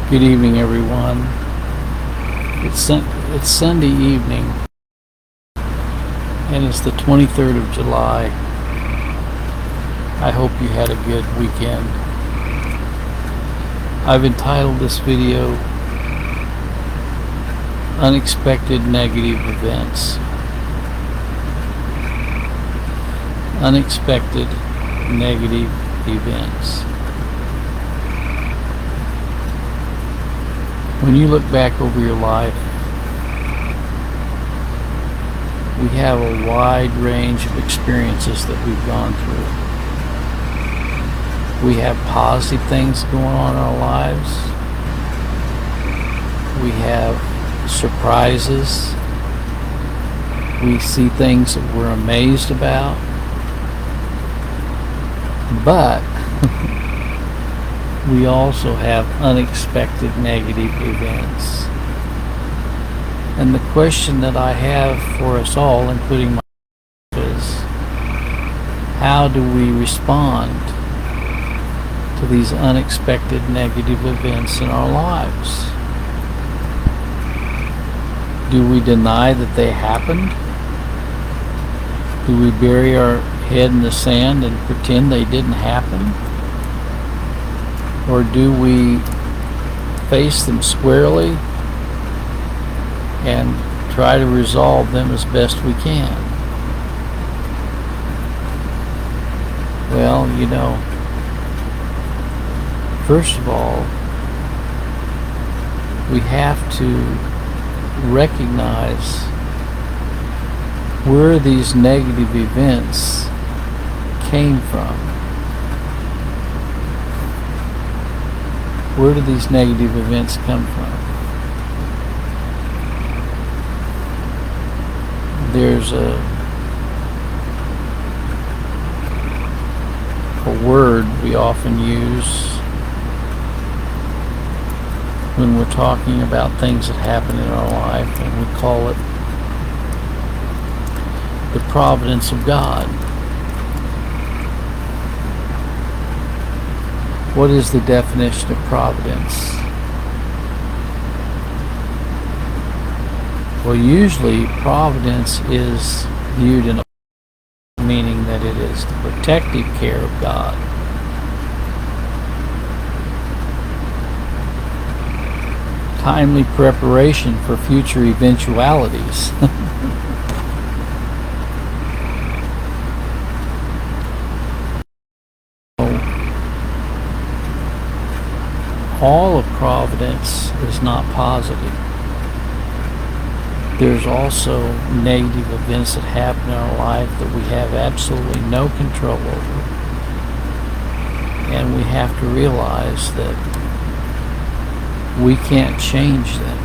Good evening, everyone. It's Sunday evening, and it's the 23rd of July. I hope you had a good weekend. I've entitled this video Unexpected Negative Events. Unexpected Negative Events. When you look back over your life, we have a wide range of experiences that we've gone through. We have positive things going on in our lives. We have surprises. We see things that we're amazed about. But we also have unexpected negative events. And the question that I have for us all, including myself, is how do we respond to these unexpected negative events in our lives? Do we deny that they happened? Do we bury our head in the sand and pretend they didn't happen? Or do we face them squarely and try to resolve them as best we can? Well, first of all, we have to recognize where these negative events came from. Where do these negative events come from? There's a word we often use when we're talking about things that happen in our life, and we call it the providence of God. What is the definition of providence? Well, usually providence is viewed in a meaning that it is the protective care of God. Timely preparation for future eventualities. All of providence is not positive. There's also negative events that happen in our life that we have absolutely no control over. And we have to realize that we can't change them,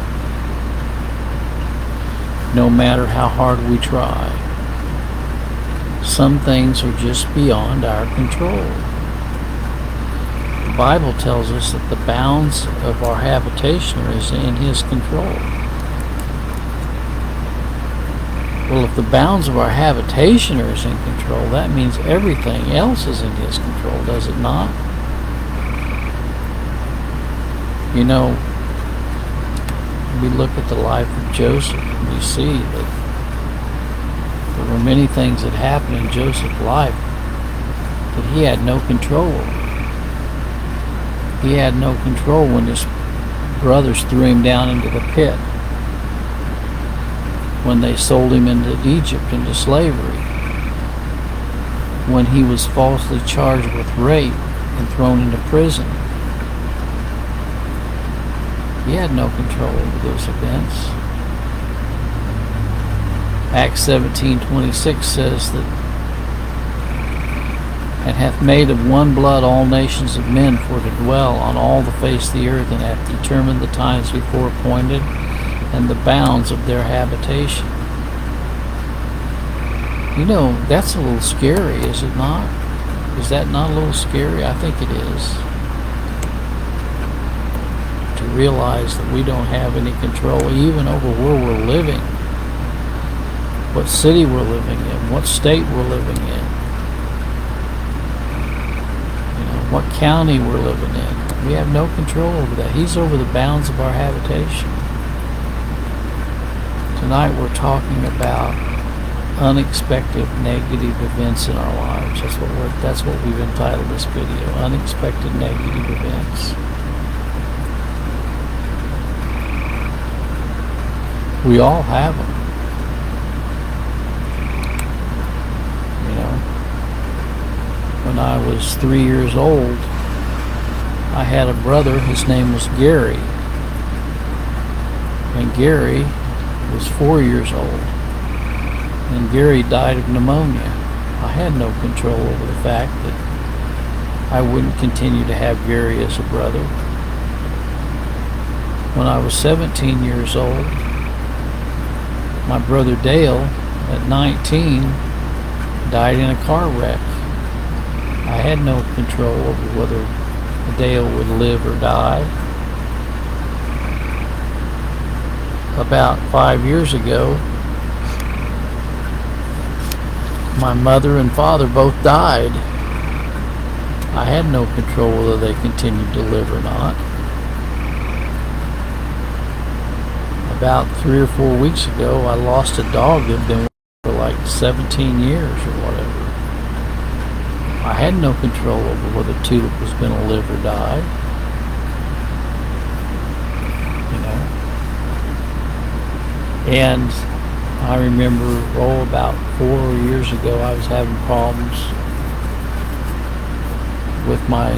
no matter how hard we try. Some things are just beyond our control. The Bible tells us that the bounds of our habitation is in His control. Well, if the bounds of our habitation are in control, that means everything else is in His control, does it not? We look at the life of Joseph and we see that there were many things that happened in Joseph's life that he had no control over. He had no control when his brothers threw him down into the pit, when they sold him into Egypt, into slavery, when he was falsely charged with rape and thrown into prison. He had no control over those events. Acts 17:26 says that, and hath made of one blood all nations of men for to dwell on all the face of the earth, and hath determined the times before appointed and the bounds of their habitation. That's a little scary, is it not? Is that not a little scary? I think it is. To realize that we don't have any control even over where we're living, what city we're living in, what state we're living in, what county we're living in. We have no control over that. He's over the bounds of our habitation. Tonight we're talking about unexpected negative events in our lives. That's what we've entitled this video. Unexpected negative events. We all have them. You know, when I was 3 years old, I had a brother. His name was Gary, and Gary was 4 years old, and Gary died of pneumonia. I had no control over the fact that I wouldn't continue to have Gary as a brother. When I was 17 years old, my brother Dale, at 19, died in a car wreck. I had no control over whether Dale would live or die. About 5 years ago, my mother and father both died. I had no control whether they continued to live or not. About 3 or 4 weeks ago, I lost a dog that had been with me for like 17 years or whatever. I had no control over whether Tulip was going to live or die. You know? And I remember, about 4 years ago, I was having problems with my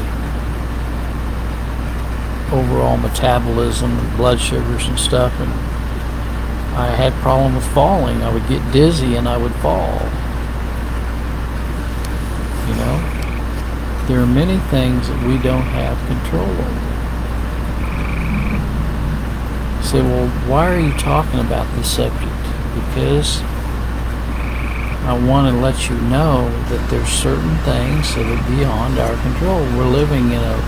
overall metabolism and blood sugars and stuff, and I had a problem with falling. I would get dizzy and I would fall. You know, there are many things that we don't have control over. You say, well, why are you talking about this subject? Because I want to let you know that there's certain things that are beyond our control. We're living in a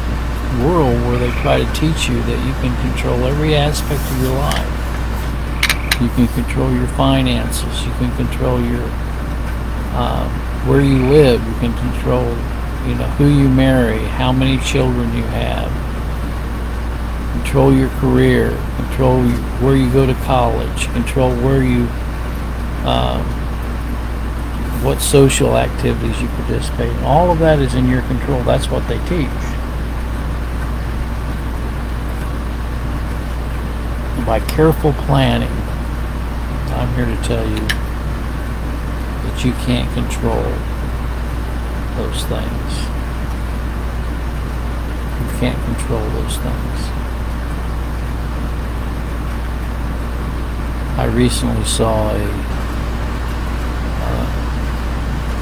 world where they try to teach you that you can control every aspect of your life. You can control your finances. You can control your where you live. You can control, who you marry, how many children you have. Control your career. Control where you go to college. Control where you, what social activities you participate in. All of that is in your control. That's what they teach. And by careful planning, I'm here to tell you that you can't control those things. You can't control those things. I recently saw a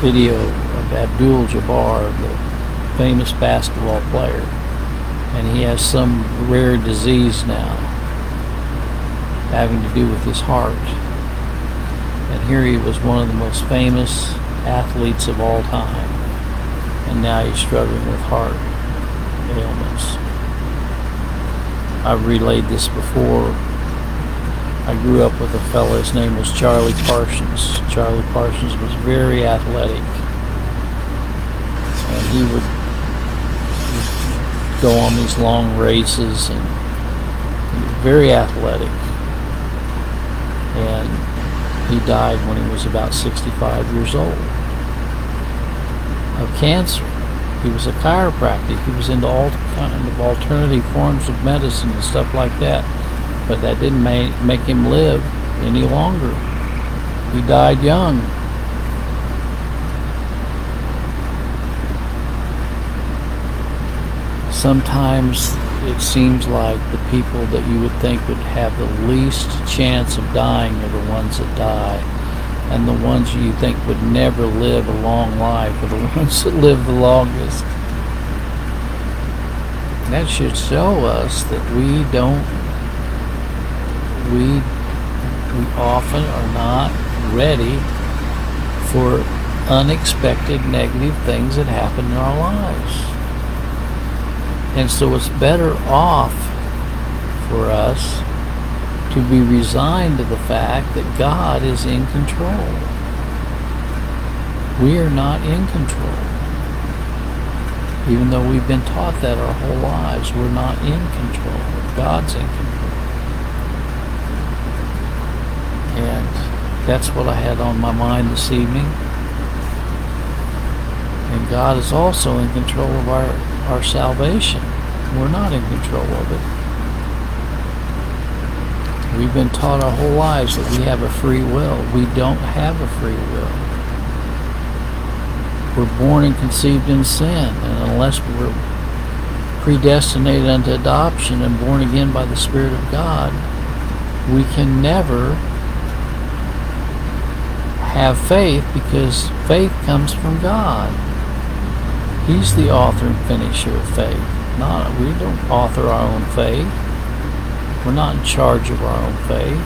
video of Abdul-Jabbar, the famous basketball player, and he has some rare disease now having to do with his heart. And here he was, one of the most famous athletes of all time, and now he's struggling with heart ailments. I've relayed this before. I grew up with a fellow, his name was Charlie Parsons. Charlie Parsons was very athletic, and he would go on these long races, and he was very athletic. And he died when he was about 65 years old of cancer. He was a chiropractor. He was into all kind of alternative forms of medicine and stuff like that. But that didn't make him live any longer. He died young. Sometimes it seems like the people that you would think would have the least chance of dying are the ones that die. And the ones you think would never live a long life are the ones that live the longest. That should show us that we often are not ready for unexpected negative things that happen in our lives. And so it's better off for us to be resigned to the fact that God is in control. We are not in control. Even though we've been taught that our whole lives, we're not in control. God's in control. And that's what I had on my mind this evening. And God is also in control of our salvation. We're not in control of it. We've been taught our whole lives that we have a free will. We don't have a free will. We're born and conceived in sin, and unless we're predestinated unto adoption and born again by the Spirit of God, we can never have faith, because faith comes from God. He's the author and finisher of faith. We don't author our own faith. We're not in charge of our own faith.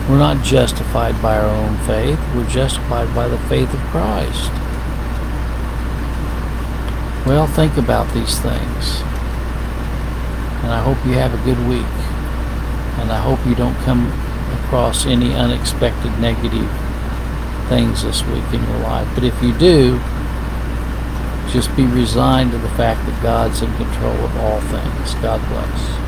We're not justified by our own faith. We're justified by the faith of Christ. Well, think about these things. And I hope you have a good week. And I hope you don't come across any unexpected negative things this week in your life. But if you do, just be resigned to the fact that God's in control of all things. God bless.